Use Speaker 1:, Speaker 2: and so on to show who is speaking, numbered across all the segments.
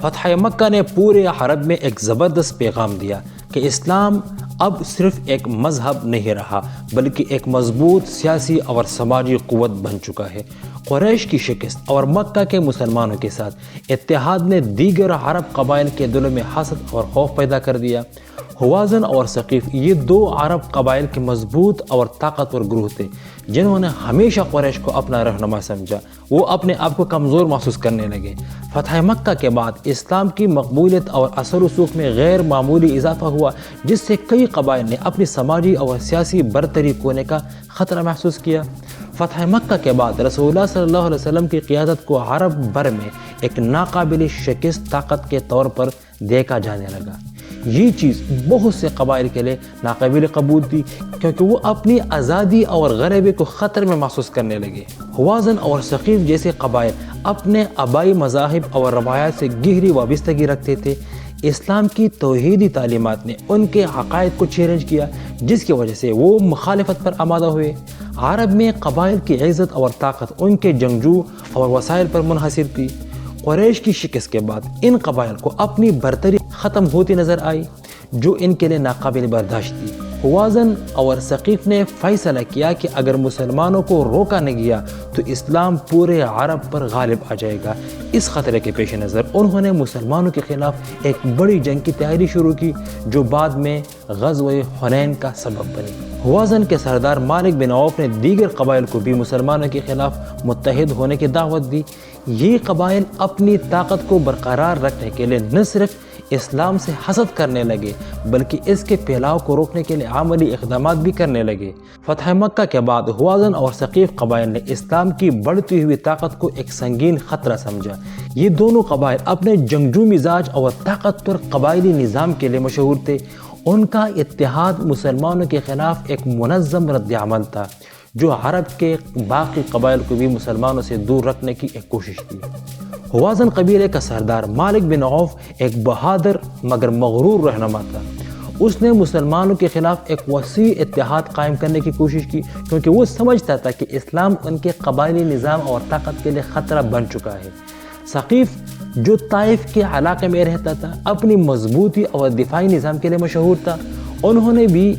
Speaker 1: فتح مکہ نے پورے عرب میں ایک زبردست پیغام دیا کہ اسلام اب صرف ایک مذہب نہیں رہا بلکہ ایک مضبوط سیاسی اور سماجی قوت بن چکا ہے۔ قریش کی شکست اور مکہ کے مسلمانوں کے ساتھ اتحاد نے دیگر عرب قبائل کے دلوں میں حسد اور خوف پیدا کر دیا۔ ہوازن اور ثقیف یہ دو عرب قبائل کے مضبوط اور طاقتور گروہ تھے جنہوں نے ہمیشہ قریش کو اپنا رہنما سمجھا۔ وہ اپنے آپ کو کمزور محسوس کرنے لگے۔ فتح مکہ کے بعد اسلام کی مقبولیت اور اثر و رسوخ میں غیر معمولی اضافہ ہوا، جس سے کئی قبائل نے اپنی سماجی اور سیاسی برتری کھونے کا خطرہ محسوس کیا۔ فتح مکہ کے بعد رسول اللہ صلی اللہ علیہ وسلم کی قیادت کو عرب بھر میں ایک ناقابل شکست طاقت کے طور پر دیکھا جانے لگا۔ یہ چیز بہت سے قبائل کے لیے ناقابل قبول تھی کیونکہ وہ اپنی آزادی اور غلبے کو خطر میں محسوس کرنے لگے۔ ہوازن اور ثقیف جیسے قبائل اپنے آبائی مذاہب اور روایات سے گہری وابستگی رکھتے تھے۔ اسلام کی توحیدی تعلیمات نے ان کے عقائد کو چیلنج کیا، جس کی وجہ سے وہ مخالفت پر آمادہ ہوئے۔ عرب میں قبائل کی عزت اور طاقت ان کے جنگجو اور وسائل پر منحصر تھی۔ قریش کی شکست کے بعد ان قبائل کو اپنی برتری ختم ہوتی نظر آئی جو ان کے لیے ناقابل برداشت تھی۔ ہوازن اور ثقیف نے فیصلہ کیا کہ اگر مسلمانوں کو روکا نہیں گیا تو اسلام پورے عرب پر غالب آ جائے گا۔ اس خطرے کے پیش نظر انہوں نے مسلمانوں کے خلاف ایک بڑی جنگ کی تیاری شروع کی جو بعد میں غزوہ حنین کا سبب بنی۔ ہوازن کے سردار مالک بن عوف نے دیگر قبائل کو بھی مسلمانوں کے خلاف متحد ہونے کی دعوت دی۔ یہ قبائل اپنی طاقت کو برقرار رکھنے کے لیے نہ صرف اسلام سے حسد کرنے لگے بلکہ اس کے پھیلاؤ کو روکنے کے لیے عملی اقدامات بھی کرنے لگے۔ فتح مکہ کے بعد ہوازن اور ثقیف قبائل نے اسلام کی بڑھتی ہوئی طاقت کو ایک سنگین خطرہ سمجھا۔ یہ دونوں قبائل اپنے جنگجو مزاج اور طاقتور قبائلی نظام کے لیے مشہور تھے۔ ان کا اتحاد مسلمانوں کے خلاف ایک منظم رد عمل تھا جو عرب کے باقی قبائل کو بھی مسلمانوں سے دور رکھنے کی ایک کوشش تھی۔ ہوازن قبیلے کا سردار مالک بن عوف ایک بہادر مگر مغرور رہنما تھا۔ اس نے مسلمانوں کے خلاف ایک وسیع اتحاد قائم کرنے کی کوشش کی کیونکہ وہ سمجھتا تھا کہ اسلام ان کے قبائلی نظام اور طاقت کے لیے خطرہ بن چکا ہے۔ ثقیف جو طائف کے علاقے میں رہتا تھا اپنی مضبوطی اور دفاعی نظام کے لیے مشہور تھا۔ انہوں نے بھی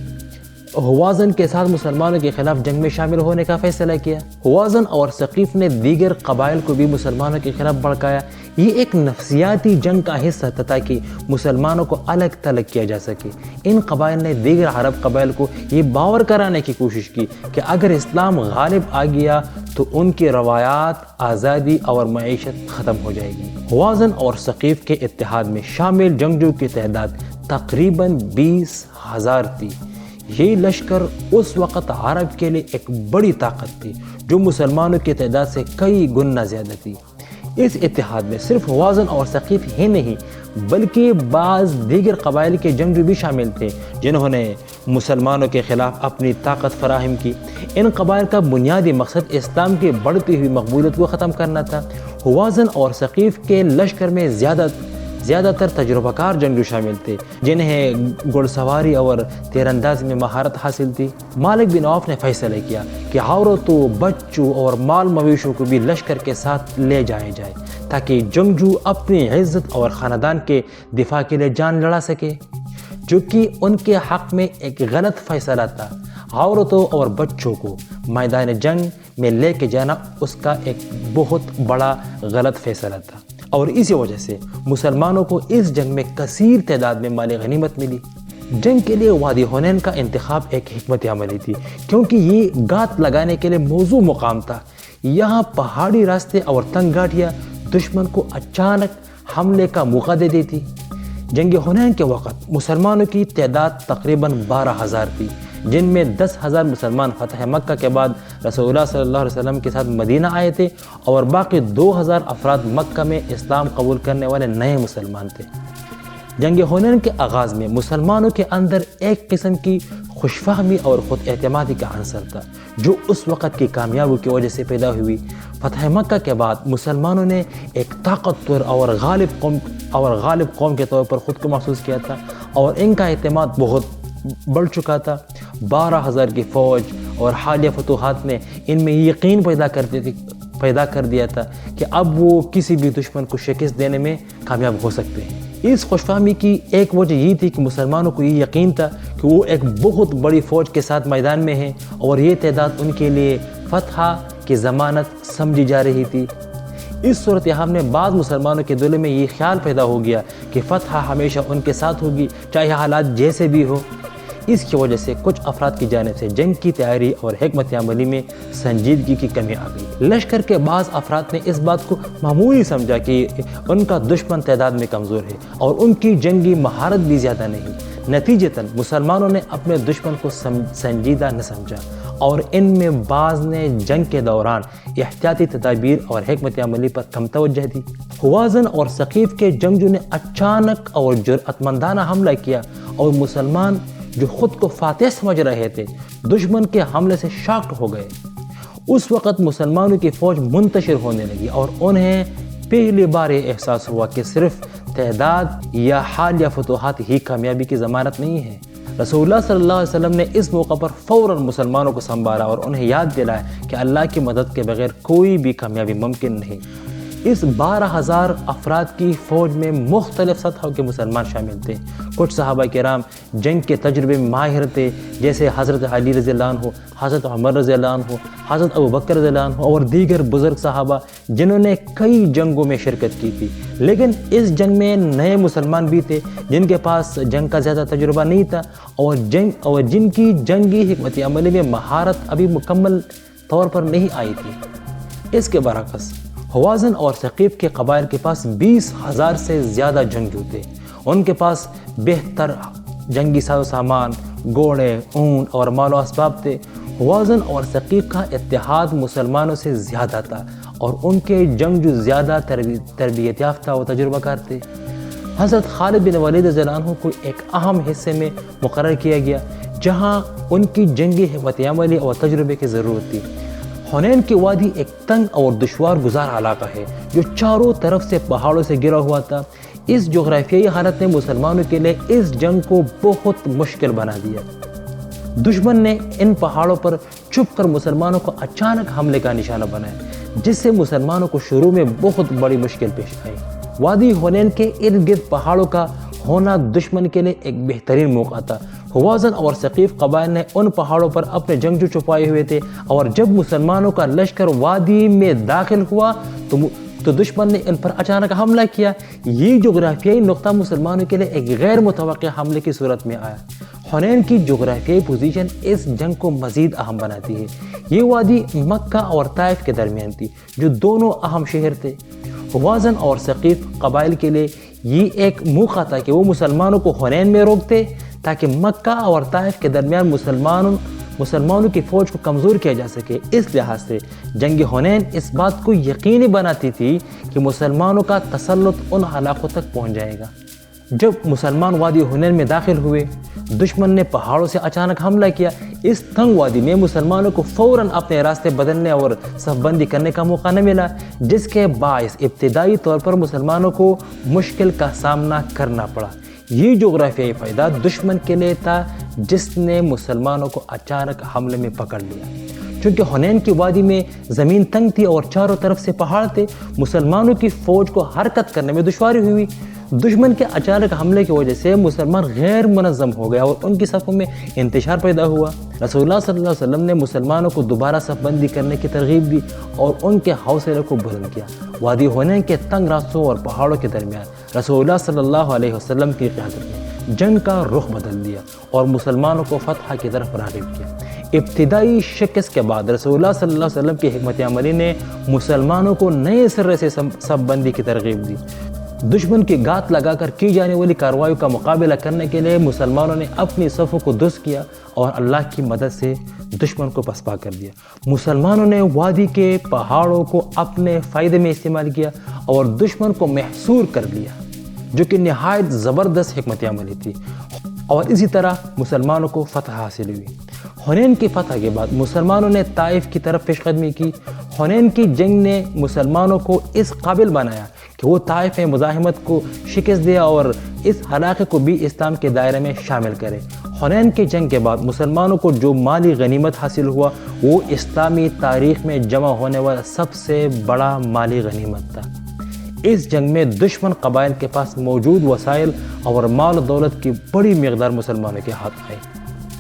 Speaker 1: ہوازن کے ساتھ مسلمانوں کے خلاف جنگ میں شامل ہونے کا فیصلہ کیا۔ ہوازن اور ثقیف نے دیگر قبائل کو بھی مسلمانوں کے خلاف بھڑکایا۔ یہ ایک نفسیاتی جنگ کا حصہ تھا تاکہ مسلمانوں کو الگ تھلگ کیا جا سکے۔ ان قبائل نے دیگر عرب قبائل کو یہ باور کرانے کی کوشش کی کہ اگر اسلام غالب آ گیا تو ان کی روایات، آزادی اور معیشت ختم ہو جائے گی۔ ہوازن اور ثقیف کے اتحاد میں شامل جنگجو کی تعداد تقریباً 20,000 تھی۔ یہ لشکر اس وقت عرب کے لیے ایک بڑی طاقت تھی جو مسلمانوں کی تعداد سے کئی گنا زیادہ تھی۔ اس اتحاد میں صرف ہوازن اور ثقیف ہی نہیں بلکہ بعض دیگر قبائل کے جنگجو بھی شامل تھے جنہوں نے مسلمانوں کے خلاف اپنی طاقت فراہم کی۔ ان قبائل کا بنیادی مقصد اسلام کی بڑھتی ہوئی مقبولیت کو ختم کرنا تھا۔ ہوازن اور ثقیف کے لشکر میں زیادہ تر تجربہ کار جنگجو شامل تھے جنہیں گھڑ سواری اور تیر اندازی میں مہارت حاصل تھی۔ مالک بن عوف نے فیصلہ کیا کہ عورتوں، بچوں اور مال مویشوں کو بھی لشکر کے ساتھ لے جایا جائے تاکہ جنگجو اپنی عزت اور خاندان کے دفاع کے لیے جان لڑا سکے، جو کہ ان کے حق میں ایک غلط فیصلہ تھا۔ عورتوں اور بچوں کو میدان جنگ میں لے کے جانا اس کا ایک بہت بڑا غلط فیصلہ تھا اور اسی وجہ سے مسلمانوں کو اس جنگ میں کثیر تعداد میں مال غنیمت ملی۔ جنگ کے لیے وادی حنین کا انتخاب ایک حکمت عملی تھی کیونکہ یہ گات لگانے کے لیے موزوں مقام تھا۔ یہاں پہاڑی راستے اور تنگ گھاٹیاں دشمن کو اچانک حملے کا موقع دے دیتی۔ جنگ حنین کے وقت مسلمانوں کی تعداد تقریباً 12,000 تھی، جن میں 10,000 مسلمان فتح مکہ کے بعد رسول اللہ صلی اللہ علیہ وسلم کے ساتھ مدینہ آئے تھے اور باقی 2,000 افراد مکہ میں اسلام قبول کرنے والے نئے مسلمان تھے۔ جنگ حنین کے آغاز میں مسلمانوں کے اندر ایک قسم کی خوش فہمی اور خود اعتمادی کا عنصر تھا جو اس وقت کی کامیابی کی وجہ سے پیدا ہوئی۔ فتح مکہ کے بعد مسلمانوں نے ایک طاقتور اور غالب قوم کے طور پر خود کو محسوس کیا تھا اور ان کا اعتماد بہت بڑھ چکا تھا۔ 12,000 کی فوج اور حالیہ فتوحات نے ان میں یقین پیدا پیدا کر دیا تھا کہ اب وہ کسی بھی دشمن کو شکست دینے میں کامیاب ہو سکتے ہیں۔ اس خوش فہمی کی ایک وجہ یہ تھی کہ مسلمانوں کو یہ یقین تھا کہ وہ ایک بہت بڑی فوج کے ساتھ میدان میں ہیں اور یہ تعداد ان کے لیے فتح کی ضمانت سمجھی جا رہی تھی۔ اس صورتحال میں بعض مسلمانوں کے دل میں یہ خیال پیدا ہو گیا کہ فتح ہمیشہ ان کے ساتھ ہوگی، چاہے حالات جیسے بھی ہو۔ اس کی وجہ سے کچھ افراد کی جانب سے جنگ کی تیاری اور حکمت عملی میں سنجیدگی کی کمی آ گئی۔ لشکر کے بعض افراد نے اس بات کو معمولی سمجھا کہ ان کا دشمن تعداد میں کمزور ہے اور ان کی جنگی مہارت بھی زیادہ نہیں۔ نتیجتاً مسلمانوں نے اپنے دشمن کو سنجیدہ نہ سمجھا اور ان میں بعض نے جنگ کے دوران احتیاطی تدابیر اور حکمت عملی پر کم توجہ دی۔ ہوازن اور ثقیف کے جنگجو نے اچانک اور جرأت مندانہ حملہ کیا اور مسلمان جو خود کو فاتح سمجھ رہے تھے دشمن کے حملے سے شاکڈ ہو گئے۔ اس وقت مسلمانوں کی فوج منتشر ہونے لگی اور انہیں پہلی بار یہ احساس ہوا کہ صرف تعداد یا حالیہ فتوحات ہی کامیابی کی ضمانت نہیں ہے۔ رسول اللہ صلی اللہ علیہ وسلم نے اس موقع پر فوراً مسلمانوں کو سنبھالا اور انہیں یاد دلایا کہ اللہ کی مدد کے بغیر کوئی بھی کامیابی ممکن نہیں۔ اس 12,000 افراد کی فوج میں مختلف سطحوں کے مسلمان شامل تھے۔ کچھ صحابہ کرام جنگ کے تجربے میں ماہر تھے، جیسے حضرت علی رضی اللہ عنہ، حضرت عمر رضی اللہ عنہ، حضرت ابو بکر رضی اللہ عنہ اور دیگر بزرگ صحابہ جنہوں نے کئی جنگوں میں شرکت کی تھی۔ لیکن اس جنگ میں نئے مسلمان بھی تھے جن کے پاس جنگ کا زیادہ تجربہ نہیں تھا اور جن کی جنگی حکمت عملی میں مہارت ابھی مکمل طور پر نہیں آئی تھی۔ اس کے برعکس ہوازن اور ثقیف کے قبائل کے پاس 20,000 سے زیادہ جنگجو تھے۔ ان کے پاس بہتر جنگی ساز و سامان، گھوڑے، اونٹ اور مال و اسباب تھے۔ ہوازن اور ثقیف کا اتحاد مسلمانوں سے زیادہ تھا اور ان کے جنگجو زیادہ تربیت یافتہ و تجربہ کار تھے۔ حضرت خالد بن ولید رضی اللہ عنہ کو ایک اہم حصے میں مقرر کیا گیا جہاں ان کی جنگی حکمت عملی اور تجربے کی ضرورت تھی۔ حنین کی وادی ایک تنگ اور دشوار گزار علاقہ ہے جو چاروں طرف سے پہاڑوں سے گھرا ہوا تھا۔ اس جغرافیائی حالت نے مسلمانوں کے لیے اس جنگ کو بہت مشکل بنا دیا۔ دشمن نے ان پہاڑوں پر چھپ کر مسلمانوں کو اچانک حملے کا نشانہ بنایا، جس سے مسلمانوں کو شروع میں بہت بڑی مشکل پیش آئی۔ وادی حنین کے ارد گرد پہاڑوں کا ہونا دشمن کے لیے ایک بہترین موقع تھا۔ ہوازن اور ثقیف قبائل نے ان پہاڑوں پر اپنے جنگجو چھپائے ہوئے تھے اور جب مسلمانوں کا لشکر وادی میں داخل ہوا تو دشمن نے ان پر اچانک حملہ کیا۔ یہ جغرافیائی نقطہ مسلمانوں کے لیے ایک غیر متوقع حملے کی صورت میں آیا۔ حنین کی جغرافیائی پوزیشن اس جنگ کو مزید اہم بناتی ہے۔ یہ وادی مکہ اور طائف کے درمیان تھی جو دونوں اہم شہر تھے۔ ہوازن اور ثقیف قبائل کے لیے یہ ایک موقع تھا کہ وہ مسلمانوں کو حنین میں روکتے تاکہ مکہ اور طائف کے درمیان مسلمانوں کی فوج کو کمزور کیا جا سکے۔ اس لحاظ سے جنگ حنین اس بات کو یقینی بناتی تھی کہ مسلمانوں کا تسلط ان علاقوں تک پہنچ جائے گا۔ جب مسلمان وادی حنین میں داخل ہوئے دشمن نے پہاڑوں سے اچانک حملہ کیا۔ اس تنگ وادی میں مسلمانوں کو فوراً اپنے راستے بدلنے اور صف بندی کرنے کا موقع نہ ملا، جس کے باعث ابتدائی طور پر مسلمانوں کو مشکل کا سامنا کرنا پڑا۔ یہ جغرافیائی فائدہ دشمن کے لیے تھا جس نے مسلمانوں کو اچانک حملے میں پکڑ لیا۔ چونکہ حنین کی وادی میں زمین تنگ تھی اور چاروں طرف سے پہاڑ تھے، مسلمانوں کی فوج کو حرکت کرنے میں دشواری ہوئی۔ دشمن کے اچانک حملے کی وجہ سے مسلمان غیر منظم ہو گئے اور ان کی صفوں میں انتشار پیدا ہوا۔ رسول اللہ صلی اللہ علیہ وسلم نے مسلمانوں کو دوبارہ صف بندی کرنے کی ترغیب دی اور ان کے حوصلے کو بلند کیا۔ وادی حنین کے تنگ راستوں اور پہاڑوں کے درمیان رسول اللہ صلی اللہ علیہ وسلم کی قیادت نے جنگ کا رخ بدل دیا اور مسلمانوں کو فتح کی طرف راغب کیا۔ ابتدائی شکست کے بعد رسول اللہ صلی اللہ علیہ وسلم کی حکمت عملی نے مسلمانوں کو نئے سرے سے صف بندی کی ترغیب دی۔ دشمن کی گات لگا کر کی جانے والی کارروائیوں کا مقابلہ کرنے کے لیے مسلمانوں نے اپنی صفوں کو درست کیا اور اللہ کی مدد سے دشمن کو پسپا کر دیا۔ مسلمانوں نے وادی کے پہاڑوں کو اپنے فائدے میں استعمال کیا اور دشمن کو محصور کر لیا، جو کہ نہایت زبردست حکمت عملی تھی، اور اسی طرح مسلمانوں کو فتح حاصل ہوئی۔ حنین کی فتح کے بعد مسلمانوں نے طائف کی طرف پیش قدمی کی۔ حنین کی جنگ نے مسلمانوں کو اس قابل بنایا کہ وہ طائف مزاحمت کو شکست دے اور اس علاقے کو بھی اسلام کے دائرے میں شامل کرے۔ حنین کی جنگ کے بعد مسلمانوں کو جو مالی غنیمت حاصل ہوا وہ اسلامی تاریخ میں جمع ہونے والا سب سے بڑا مالی غنیمت تھا۔ اس جنگ میں دشمن قبائل کے پاس موجود وسائل اور مال و دولت کی بڑی مقدار مسلمانوں کے ہاتھ آئی۔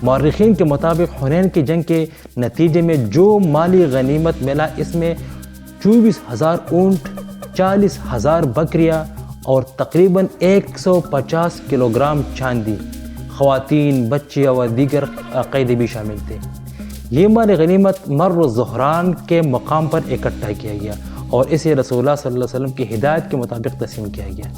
Speaker 1: مورخین کے مطابق حنین کی جنگ کے نتیجے میں جو مالی غنیمت ملا اس میں 24,000 اونٹ، 40,000 بکریاں اور تقریباً 150 کلوگرام چاندی، خواتین، بچے اور دیگر قیدی بھی شامل تھے۔ یہ مالی غنیمت مر و زہران کے مقام پر اکٹھا کیا گیا اور اسے رسول اللہ صلی اللہ علیہ وسلم کی ہدایت کے مطابق تقسیم کیا گیا۔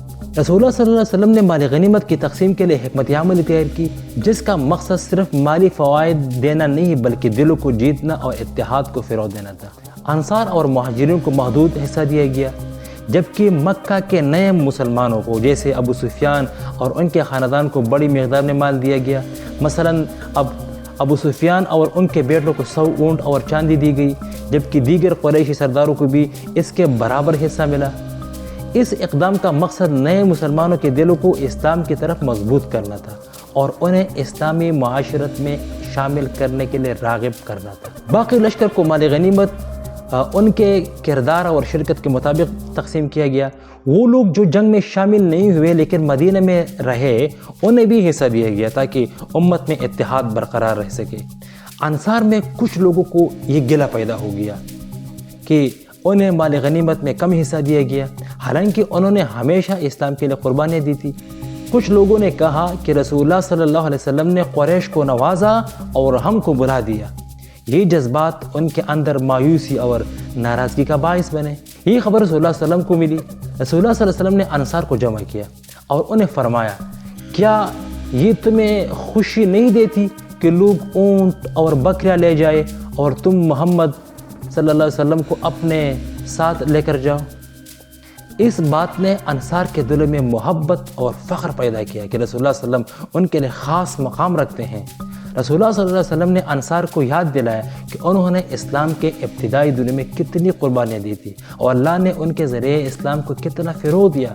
Speaker 1: رسول اللہ صلی اللہ علیہ وسلم نے مالی غنیمت کی تقسیم کے لیے حکمت عملی تیار کی، جس کا مقصد صرف مالی فوائد دینا نہیں بلکہ دلوں کو جیتنا اور اتحاد کو فروغ دینا تھا۔ انصار اور مہاجرین کو محدود حصہ دیا گیا، جبکہ مکہ کے نئے مسلمانوں کو جیسے ابو سفیان اور ان کے خاندان کو بڑی مقدار میں مال دیا گیا۔ مثلاً ابو سفیان اور ان کے بیٹوں کو 100 اونٹ اور چاندی دی گئی، جبکہ دیگر قریشی سرداروں کو بھی اس کے برابر حصہ ملا۔ اس اقدام کا مقصد نئے مسلمانوں کے دلوں کو اسلام کی طرف مضبوط کرنا تھا اور انہیں اسلامی معاشرت میں شامل کرنے کے لیے راغب کرنا تھا۔ باقی لشکر کو مالی غنیمت ان کے کردار اور شرکت کے مطابق تقسیم کیا گیا۔ وہ لوگ جو جنگ میں شامل نہیں ہوئے لیکن مدینہ میں رہے انہیں بھی حصہ دیا گیا تاکہ امت میں اتحاد برقرار رہ سکے۔ انصار میں کچھ لوگوں کو یہ گلہ پیدا ہو گیا کہ انہیں مال غنیمت میں کم حصہ دیا گیا، حالانکہ انہوں نے ہمیشہ اسلام کے لیے قربانیاں دی تھی۔ کچھ لوگوں نے کہا کہ رسول اللہ صلی اللہ علیہ وسلم نے قریش کو نوازا اور ہم کو بلا دیا۔ یہ جذبات ان کے اندر مایوسی اور ناراضگی کا باعث بنے۔ یہ خبر رسول اللہ صلی اللہ علیہ وسلم کو ملی۔ رسول اللہ صلی اللہ علیہ وسلم نے انصار کو جمع کیا اور انہیں فرمایا، کیا یہ تمہیں خوشی نہیں دیتی کہ لوگ اونٹ اور بکریاں لے جائے اور تم محمد صلی اللہ علیہ وسلم کو اپنے ساتھ لے کر جاؤ؟ اس بات نے انصار کے دلوں میں محبت اور فخر پیدا کیا کہ رسول اللہ صلی اللہ علیہ وسلم ان کے لیے خاص مقام رکھتے ہیں۔ رسول اللہ صلی اللہ علیہ وسلم نے انصار کو یاد دلایا کہ انہوں نے اسلام کے ابتدائی دنوں میں کتنی قربانیاں دی تھی اور اللہ نے ان کے ذریعے اسلام کو کتنا فروغ دیا۔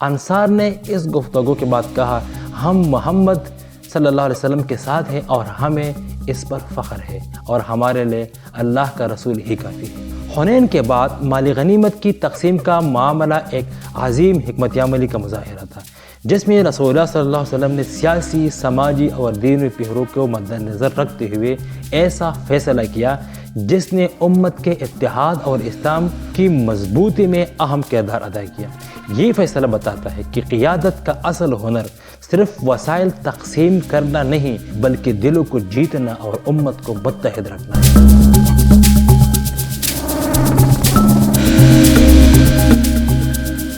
Speaker 1: انصار نے اس گفتگو کے بعد کہا، ہم محمد صلی اللہ علیہ وسلم کے ساتھ ہیں اور ہمیں اس پر فخر ہے اور ہمارے لیے اللہ کا رسول ہی کافی ہے۔ حنین کے بعد مالی غنیمت کی تقسیم کا معاملہ ایک عظیم حکمت عملی کا مظاہرہ تھا، جس میں رسول اللہ صلی اللہ علیہ وسلم نے سیاسی، سماجی اور دینی پہلو کو مد نظر رکھتے ہوئے ایسا فیصلہ کیا جس نے امت کے اتحاد اور اسلام کی مضبوطی میں اہم کردار ادا کیا۔ یہ فیصلہ بتاتا ہے کہ قیادت کا اصل ہنر صرف وسائل تقسیم کرنا نہیں بلکہ دلوں کو جیتنا اور امت کو متحد رکھنا ہے۔